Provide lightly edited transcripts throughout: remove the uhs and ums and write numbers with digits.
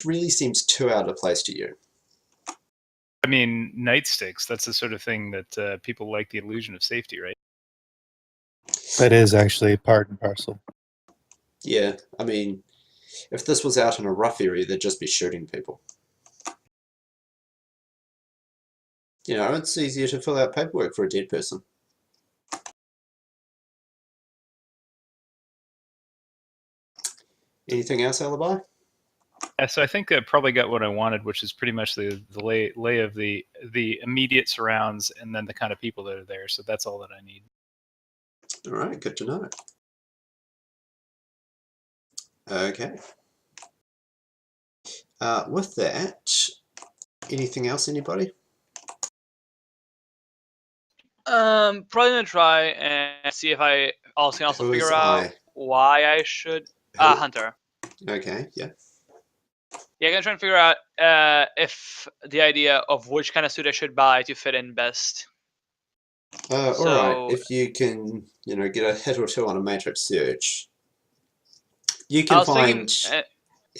really seems too out of place to you. I mean, nightsticks, that's the sort of thing that people like the illusion of safety, right? That is actually part and parcel. Yeah, I mean, if this was out in a rough area, they'd just be shooting people. You know, it's easier to fill out paperwork for a dead person. Anything else, Alibi? Yeah, so I think I probably got what I wanted, which is pretty much the lay of the immediate surrounds and then the kind of people that are there. So that's all that I need. All right, good to know. Okay. With that, anything else, anybody? Probably gonna try and see if I can also figure out why I should. Hunter. Okay, yeah. Yeah, I'm gonna try and figure out if the idea of which kind of suit I should buy to fit in best. All right. If you can, you know, get a hit or two on a matrix search, you can find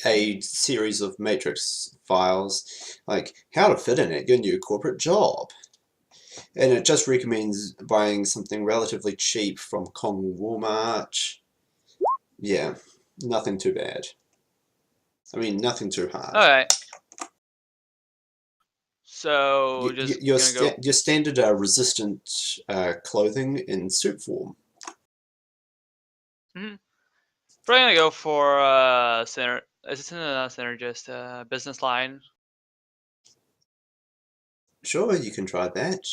a series of matrix files like how to fit in at your new corporate job. And it just recommends buying something relatively cheap from Kong Walmart. Yeah, nothing too bad. I mean, nothing too hard. Alright. So, your standard resistant clothing in suit form. Mm-hmm. Probably gonna go for synergist business line. Sure, you can try that.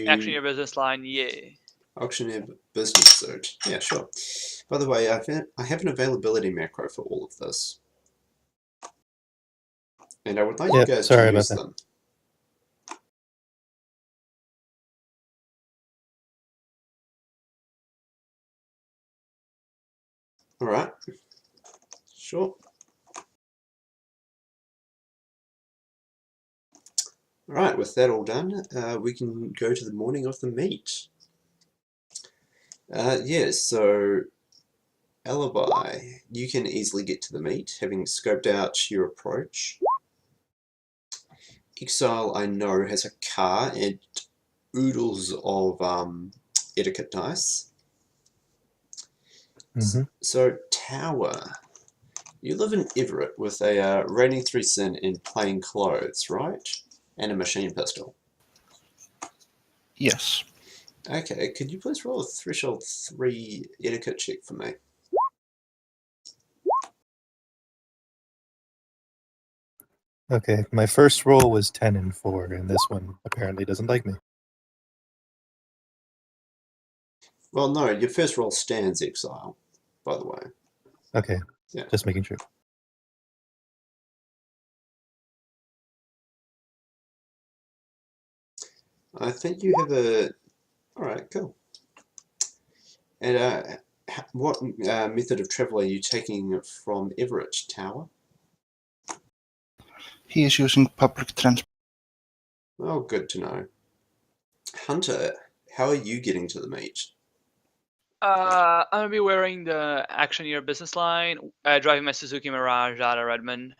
Auctioneer business line, yeah. Auctioneer business suit, yeah, sure. By the way, I have an availability macro for all of this, and I would like you guys to use them. All right, sure. All right, with that all done, we can go to the morning of the meet. Yes, so Alibi, you can easily get to the meet, having scoped out your approach. Exile, I know, has a car and oodles of etiquette dice. Mm-hmm. So Tower, you live in Everett with a rating 3 sin in plain clothes, right? And a machine pistol. Yes. Okay, could you please roll a threshold 3 etiquette check for me? Okay, my first roll was 10 and 4, and this one apparently doesn't like me. Well, no, your first roll stands, Exile, by the way. Okay, yeah. Just making sure. I think you have a... Alright, cool. And what method of travel are you taking from Everett, Tower? He is using public transport. Oh, good to know. Hunter, how are you getting to the meet? I'm gonna be wearing the Auctioneer business line, driving my Suzuki Mirage out of Redmond.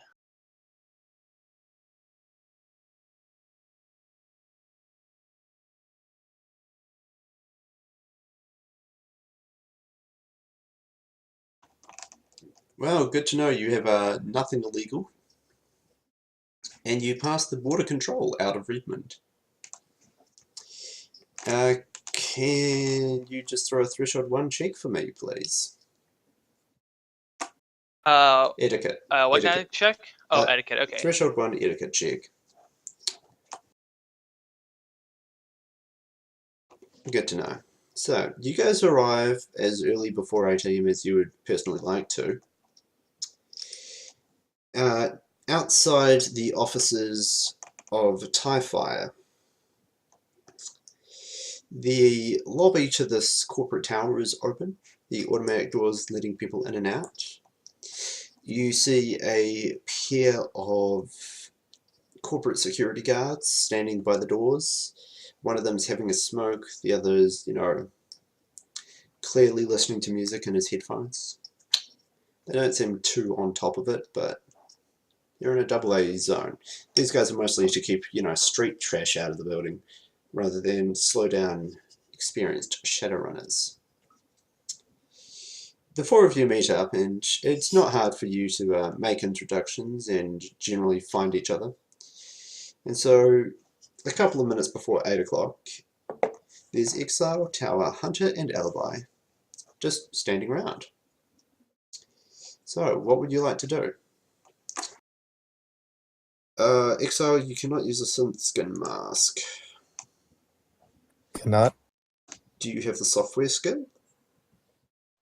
Well, good to know you have nothing illegal. And you passed the border control out of Redmond. Can you just throw a threshold 1 check for me, please? Etiquette. What kind of check? Oh, etiquette, okay. Threshold 1 etiquette check. Good to know. So, you guys arrive as early before 8 AM as you would personally like to. Outside the offices of TIE Fire, the lobby to this corporate tower is open, the automatic doors letting people in and out. You see a pair of corporate security guards standing by the doors. One of them's having a smoke, the other's, you know, clearly listening to music in his headphones. They don't seem too on top of it, but You're in a AA zone. These guys are mostly to keep, street trash out of the building, rather than slow down experienced Shadowrunners. The four of you meet up, and it's not hard for you to make introductions and generally find each other. And so, a couple of minutes before 8 o'clock, there's Exile, Tower, Hunter, and Alibi, just standing around. So, what would you like to do? Exile, you cannot use a synth skin mask. Cannot? Do you have the software skill?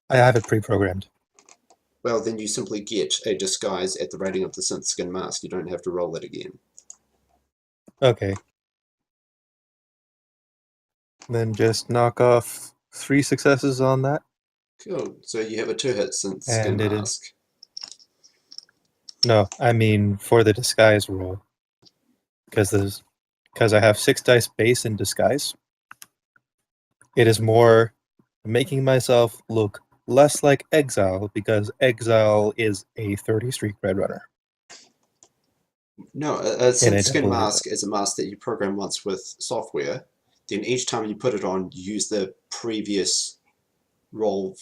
I have it pre-programmed. Well, then you simply get a disguise at the rating of the synth skin mask. You don't have to roll it again. Okay. Then just knock off 3 successes on that. Cool. So you have a 2-hit synth skin mask. No, I mean for the disguise roll. Because I have 6 dice base in disguise. It is more making myself look less like Exile, because Exile is a 30 streak red runner. No, a synth skin mask is a mask that you program once with software. Then each time you put it on, you use the previous roll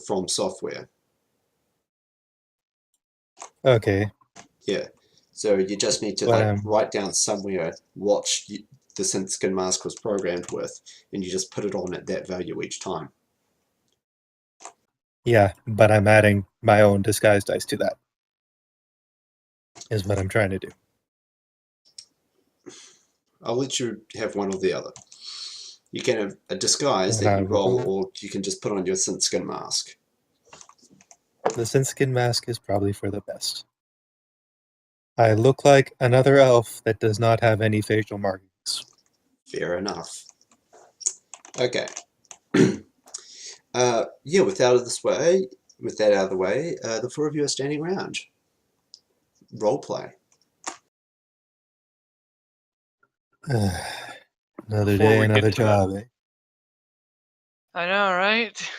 from software. Okay. Yeah. So you just need to write down somewhere what the synth skin mask was programmed with, and you just put it on at that value each time. Yeah, but I'm adding my own disguise dice to that. Is what I'm trying to do. I'll let you have one or the other. You can have a disguise that you roll, or you can just put on your synth skin mask. The synth skin mask is probably for the best. I look like another elf that does not have any facial markings. Fair enough. Okay. Yeah, with that out of the way, the four of you are standing around. Roleplay. Another day, another job, eh? I know, right?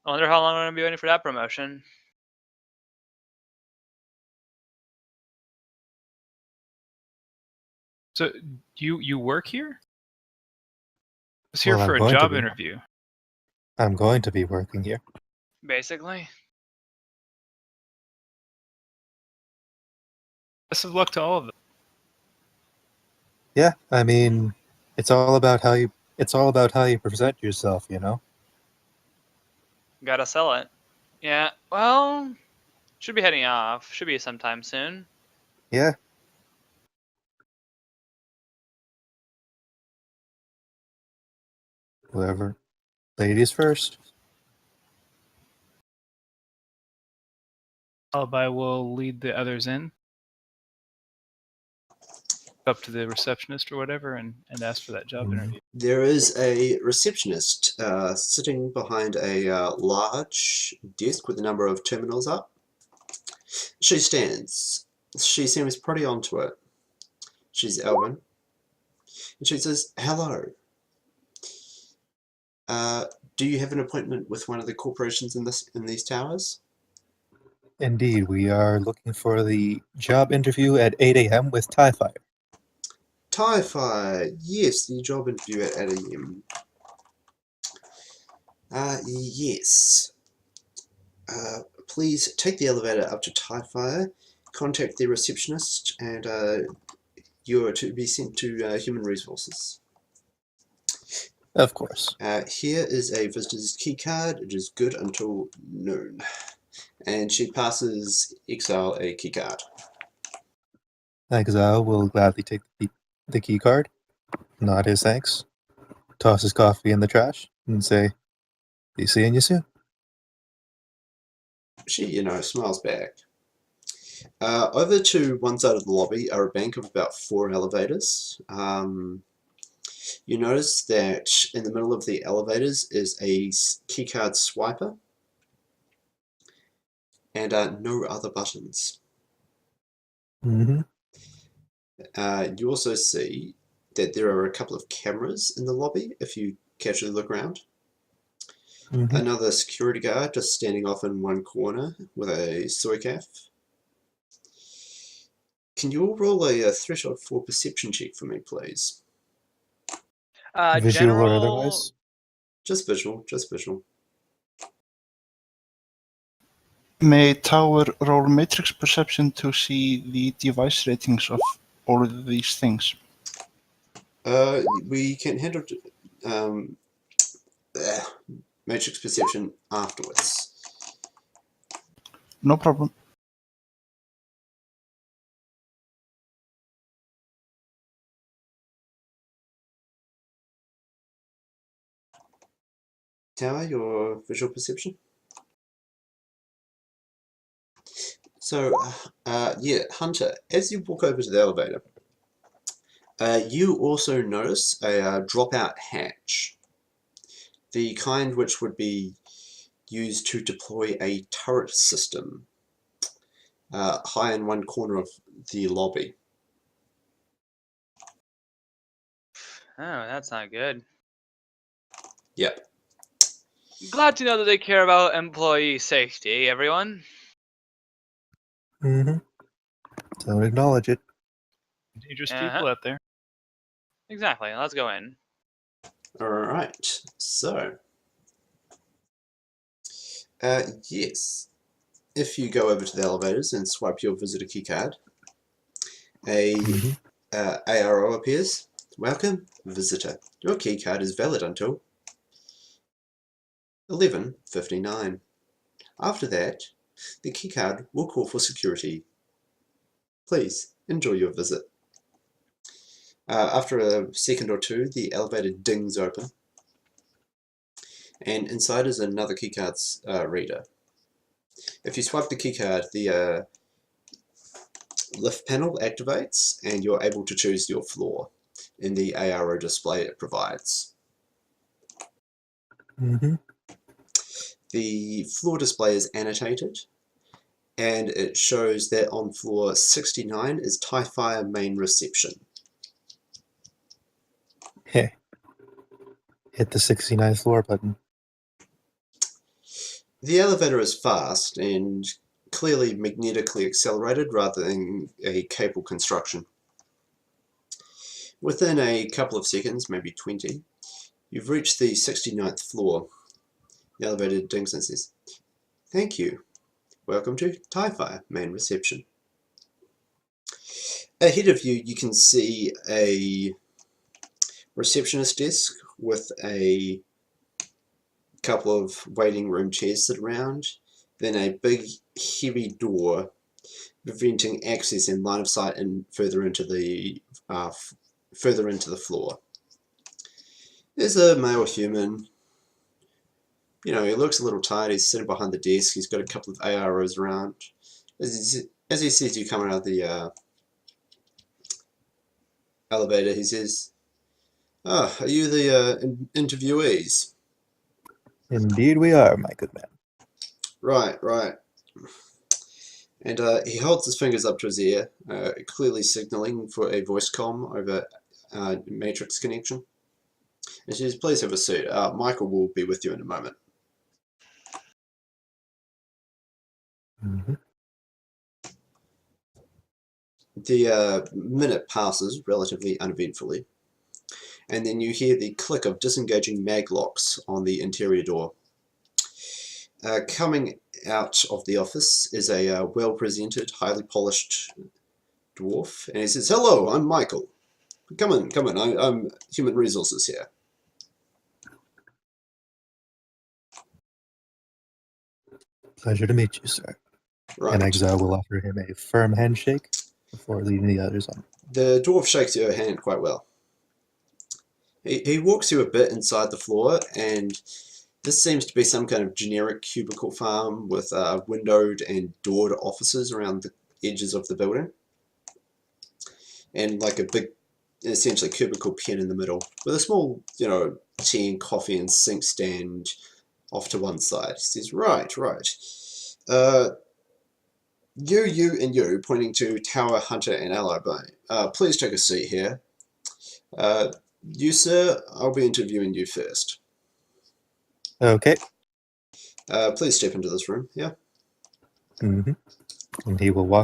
I wonder how long I'm going to be waiting for that promotion. So you work here? I was here for a job interview. I'm going to be working here. Basically. Best of luck to all of them. Yeah, I mean, it's all about how you present yourself, you know? Gotta sell it. Yeah, well, should be heading off. Should be sometime soon. Yeah. Whoever. Ladies first. Alibi will lead the others in. Up to the receptionist or whatever and ask for that job interview. There is a receptionist sitting behind a large desk with a number of terminals up. She stands. She seems pretty onto it. She's Elvin. And she says, "Hello. Do you have an appointment with one of the corporations in these towers?" Indeed, we are looking for the job interview at 8 a.m. with TIE-Fire. TIE-Fire, yes, the job interview at 8 a.m. Yes. Please take the elevator up to TIE-Fire, contact the receptionist, and you are to be sent to Human Resources. Of course. Here is a visitor's key card. It is good until noon. And she passes Exile a key card. Exile will gladly take the key card, nod his thanks, toss his coffee in the trash, and say, "Be seeing you soon." She, smiles back. Over to one side of the lobby are a bank of about 4 elevators. You notice that in the middle of the elevators is a keycard swiper and no other buttons. Mm-hmm. You also see that there are a couple of cameras in the lobby if you casually look around. Mm-hmm. Another security guard just standing off in one corner with a soy calf. can you all roll a threshold 4 perception check for me, please? Visual General... or otherwise? Just visual, just visual. May Tower roll matrix perception to see the device ratings of all of these things? We can handle matrix perception afterwards. No problem. Tower, your visual perception? So, yeah, Hunter, as you walk over to the elevator, you also notice a dropout hatch. The kind which would be used to deploy a turret system high in one corner of the lobby. Oh, that's not good. Yep. Glad to know that they care about employee safety, everyone. Mm-hmm. Don't acknowledge it. Dangerous people out there. Exactly. Let's go in. Alright, so... yes. If you go over to the elevators and swipe your visitor keycard, a ARO appears. Welcome, visitor. Your keycard is valid until 11:59. After that, the keycard will call for security. Please enjoy your visit. After a second or two, the elevator dings open, and inside is another keycard's reader. If you swipe the keycard, the lift panel activates, and you're able to choose your floor in the ARO display it provides. The floor display is annotated, and it shows that on floor 69 is TIE Fire main reception. Hey, hit the 69th floor button. The elevator is fast and clearly magnetically accelerated rather than a cable construction. Within a couple of seconds, maybe 20, you've reached the 69th floor. The elevator dings and says, "Thank you. Welcome to TIE Fire main reception." Ahead of you, you can see a receptionist desk with a couple of waiting room chairs sit around, then a big heavy door preventing access and line of sight and further into the floor. There's a male human. You know, he looks a little tired. He's sitting behind the desk. He's got a couple of AROs around. As he sees you coming out of the elevator, he says, "Ah, are you the interviewees?" Indeed we are, my good man. Right. And he holds his fingers up to his ear, clearly signaling for a voice comm over matrix connection. And she says, "Please have a seat. Michael will be with you in a moment." The minute passes relatively uneventfully, and then you hear the click of disengaging mag locks on the interior door. Coming out of the office is a well-presented, highly polished dwarf, and he says, "Hello, I'm Michael. Come in. I'm Human Resources here." Pleasure to meet you, sir. Right. And Exile will offer him a firm handshake before leading the others on. The dwarf shakes your hand quite well. He walks you a bit inside the floor, and this seems to be some kind of generic cubicle farm with windowed and doored offices around the edges of the building, and like a big, essentially cubicle pen in the middle, with a small, tea and coffee and sink stand off to one side. He says, "Right. You and you," pointing to Tower, Hunter, and Ally. "Please take a seat here. You, sir, I'll be interviewing you first." Okay. Please step into this room, yeah? And he will walk